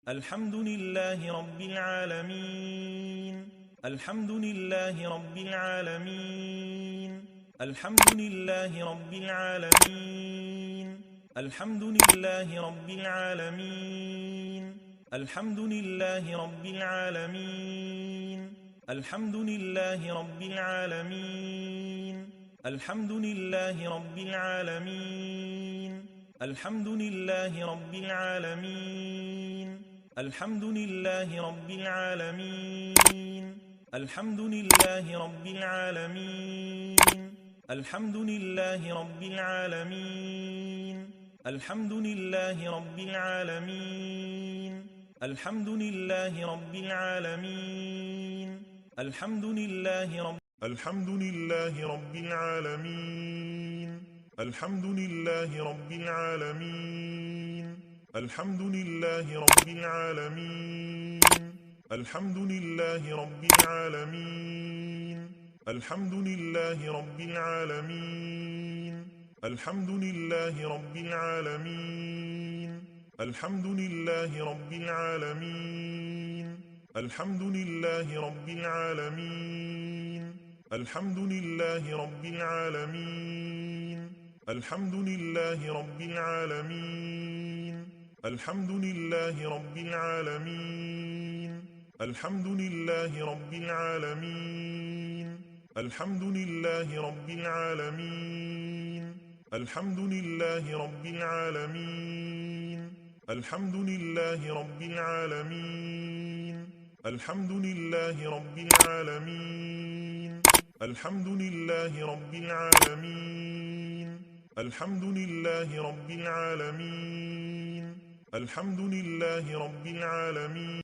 الحمد لله رب العالمين. الحمد لله رب العالمين. الحمد لله رب العالمين. الحمد لله رب العالمين. الحمد لله رب العالمين. الحمد لله رب العالمين. الحمد لله رب العالمين. الحمد لله رب العالمين. الحمد لله رب العالمين. الحمد لله رب العالمين. الحمد لله رب العالمين. الحمد لله رب العالمين. الحمد لله رب العالمين. الحمد لله رب الحمد لله رب العالمين. الحمد لله رب العالمين. الحمد لله رب العالمين. الحمد لله رب العالمين. الحمد لله رب العالمين. الحمد لله رب العالمين. الحمد لله رب العالمين. الحمد لله رب العالمين. الحمد لله رب العالمين. الحمد لله رب العالمين. الحمد لله رب العالمين. الحمد لله رب العالمين. الحمد لله رب العالمين. الحمد لله رب العالمين. الحمد لله رب العالمين. الحمد لله رب العالمين. الحمد لله رب العالمين. الحمد لله رب العالمين. الحمد لله رب العالمين.